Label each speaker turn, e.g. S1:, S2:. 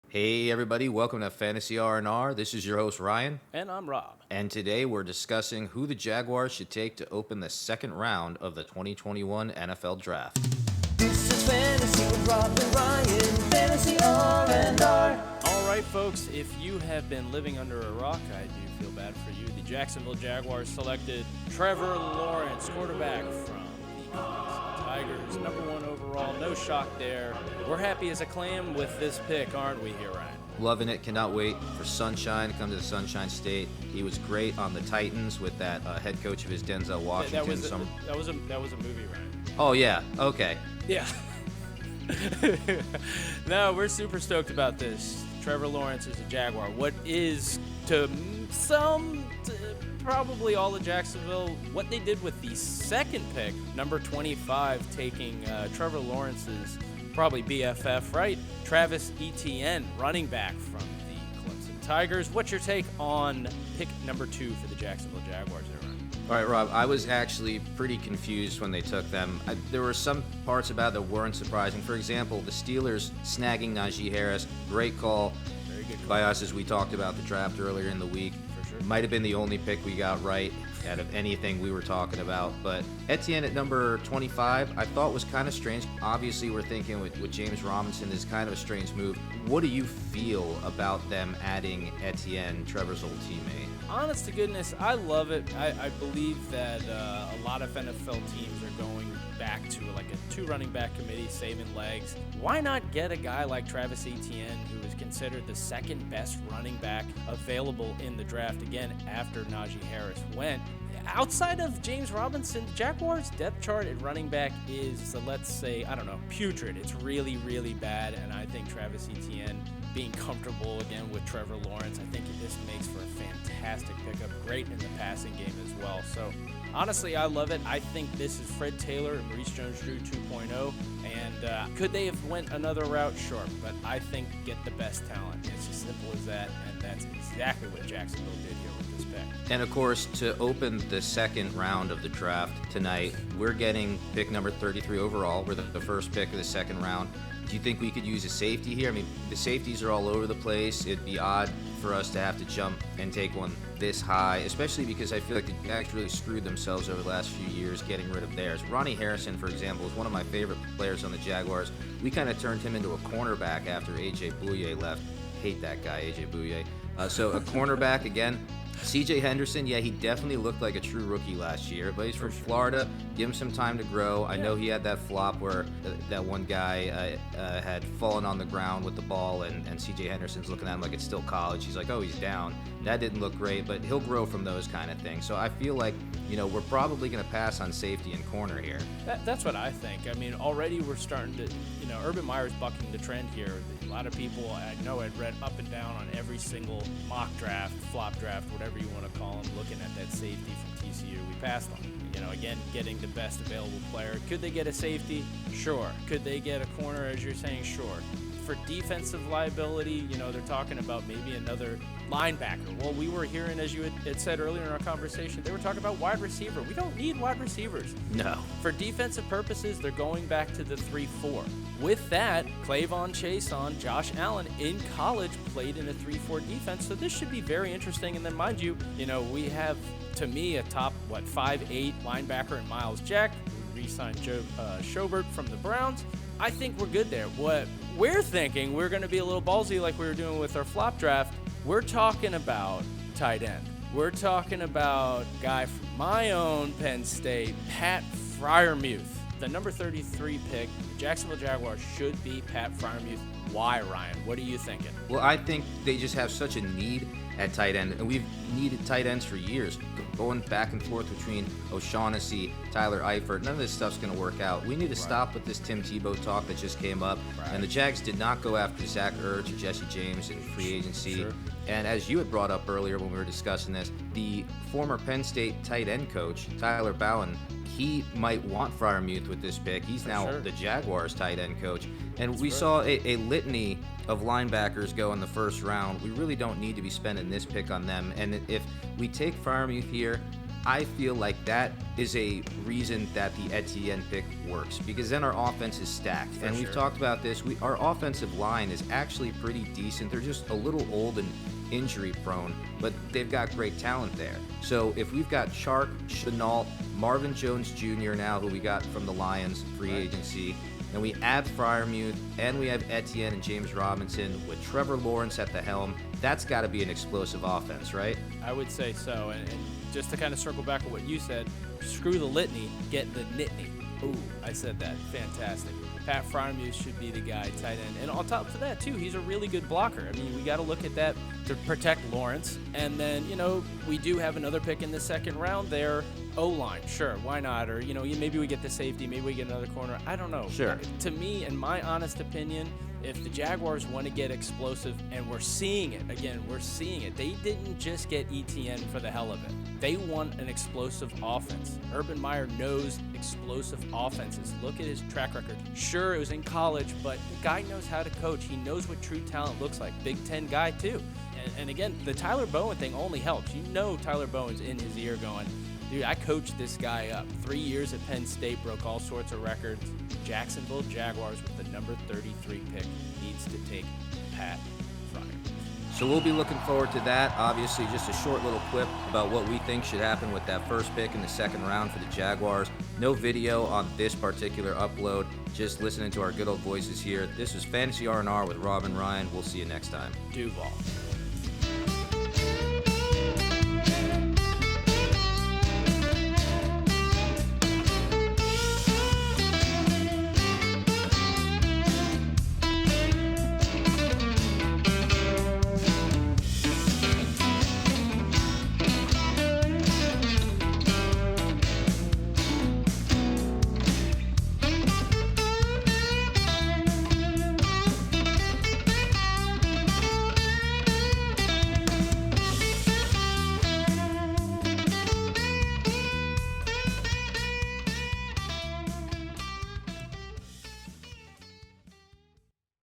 S1: Hey everybody, welcome to Fantasy R&R. This is your host Ryan,
S2: And I'm Rob.
S1: and today we're discussing who the Jaguars should take to open the second round of the 2021 NFL Draft.
S3: This is Fantasy with Rob and Ryan, Fantasy R&R.
S2: All right, folks, if you have been living under a rock, I do feel bad for you. The Jacksonville Jaguars selected Trevor Lawrence, quarterback from the Tigers, number 1 overall. No shock there. We're happy as a clam with this pick, aren't we here, Ryan?
S1: Loving it, cannot wait for Sunshine to come to the Sunshine State. He was great on the Titans with that head coach of his, Denzel Washington.
S2: That was a movie, Ryan.
S1: Oh yeah, okay.
S2: Yeah. No, we're super stoked about this. Trevor Lawrence is a Jaguar. What is to some, probably all of Jacksonville, what they did with the second pick, number 25, taking Trevor Lawrence's probably BFF, right? Travis Etienne, running back from the Clemson Tigers. What's your take on pick number 2 for the Jacksonville Jaguars there, Ryan?
S1: All right, Rob, I was actually pretty confused when they took them. There were some parts about it that weren't surprising. For example, the Steelers snagging Najee Harris, great call.
S2: Very good call.
S1: By us, as we talked about the draft earlier in the week.
S2: For sure.
S1: Might have been the only pick we got right out of anything we were talking about. But Etienne at number 25, I thought was kind of strange. Obviously, we're thinking with James Robinson is kind of a strange move. What do you feel about them adding Etienne, Trevor's old teammate?
S2: Honest to goodness, I love it. I believe that a lot of NFL teams are going back to like a 2 running back committee, saving legs. Why not get a guy like Travis Etienne, who is considered the second best running back available in the draft, again, after Najee Harris went? Outside of James Robinson, Jaguars' depth chart at running back is, let's say, I don't know, putrid. It's really, really bad, and I think Travis Etienne being comfortable again with Trevor Lawrence, I think this makes for a fantastic pickup. Great in the passing game as well. So, honestly, I love it. I think this is Fred Taylor and Maurice Jones-Drew 2.0, and could they have went another route? Sure, but I think get the best talent. It's as simple as that, and that's exactly what Jacksonville did here with this pick.
S1: And of course, to open the second round of the draft tonight, we're getting pick number 33 overall. We're the first pick of the second round. Do you think we could use a safety here? I mean, the safeties are all over the place. It'd be odd for us to have to jump and take one this high, especially because I feel like the Jags really screwed themselves over the last few years getting rid of theirs. Ronnie Harrison, for example, is one of my favorite players on the Jaguars. We kind of turned him into a cornerback after A.J. Bouye left. Hate that guy, A.J. Bouye. So a cornerback again. C.J. Henderson, yeah, he definitely looked like a true rookie last year, but he's from Florida. Give him some time to grow. I know he had that flop where that one guy had fallen on the ground with the ball, and C.J. Henderson's looking at him like it's still college. He's like, oh, he's down. That didn't look great, but he'll grow from those kind of things. So I feel like, we're probably going to pass on safety and corner here.
S2: That's what I think. I mean, already we're starting to, Urban Meyer's bucking the trend here. A lot of people I know had read up and down on every single mock draft, flop draft, whatever you want to call them, looking at that safety from TCU. We passed on. Again, getting the best available player. Could they get a safety? Sure. Could they get a corner, as you're saying? Sure. For defensive liability, they're talking about maybe another linebacker. Well, we were hearing, as you had said earlier in our conversation, they were talking about wide receiver. We don't need wide receivers.
S1: No.
S2: For defensive purposes, they're going back to the 3-4. With that, Clavon Chason, Josh Allen in college played in a 3-4 defense, so this should be very interesting. And then, mind you, we have, to me, a top, 5'8" linebacker in Miles Jack. We re-signed Joe Schobert from the Browns. I think we're good there. What we're thinking, we're going to be a little ballsy like we were doing with our flop draft. We're talking about tight end. We're talking about a guy from my own Penn State, Pat Freiermuth. The number 33 pick, the Jacksonville Jaguars should be Pat Freiermuth. Why, Ryan? What are you thinking?
S1: Well, I think they just have such a need at tight end, and we've needed tight ends for years, going back and forth between O'Shaughnessy, Tyler Eifert. None of this stuff's going to work out. We need to stop with this Tim Tebow talk that just came up, and the Jags did not go after Zach Ertz or Jesse James in free agency.
S2: Sure.
S1: And as you had brought up earlier when we were discussing this, the former Penn State tight end coach, Tyler Bowen, he might want Freiermuth with this pick. He's now the Jaguars tight end coach. And we saw a litany of linebackers go in the first round. We really don't need to be spending this pick on them. And if we take Freiermuth here, I feel like that is a reason that the Etienne pick works, because then our offense is stacked.
S2: For
S1: and we've
S2: sure.
S1: talked about this. Our offensive line is actually pretty decent. They're just a little old and injury prone, but they've got great talent there. So if we've got Chark, Chenault, Marvin Jones Jr. now, who we got from the Lions free agency, and we add Freiermuth, and we have Etienne and James Robinson with Trevor Lawrence at the helm, that's got to be an explosive offense, right?
S2: I would say so. And just to kind of circle back on what you said, screw the litany, get the nitney. Ooh, I said that. Fantastic. Pat Freiermuth should be the guy, tight end. And on top of that, too, he's a really good blocker. I mean, we got to look at that to protect Lawrence. And then, we do have another pick in the second round there. O-line, sure, why not? Or, maybe we get the safety, maybe we get another corner. I don't know.
S1: Sure.
S2: To me, in my honest opinion, if the Jaguars want to get explosive, and we're seeing it, again, we're seeing it. They didn't just get Etienne for the hell of it. They want an explosive offense. Urban Meyer knows explosive offenses. Look at his track record. Sure, it was in college, but the guy knows how to coach. He knows what true talent looks like. Big Ten guy, too. And again, the Tyler Bowen thing only helps. Tyler Bowen's in his ear going, dude, I coached this guy up. 3 years at Penn State, broke all sorts of records. Jacksonville Jaguars with the number 33 pick needs to take Pat Freiermuth.
S1: So we'll be looking forward to that. Obviously, just a short little clip about what we think should happen with that first pick in the second round for the Jaguars. No video on this particular upload, just listening to our good old voices here. This was Fantasy R&R with Rob and Ryan. We'll see you next time.
S2: Duval.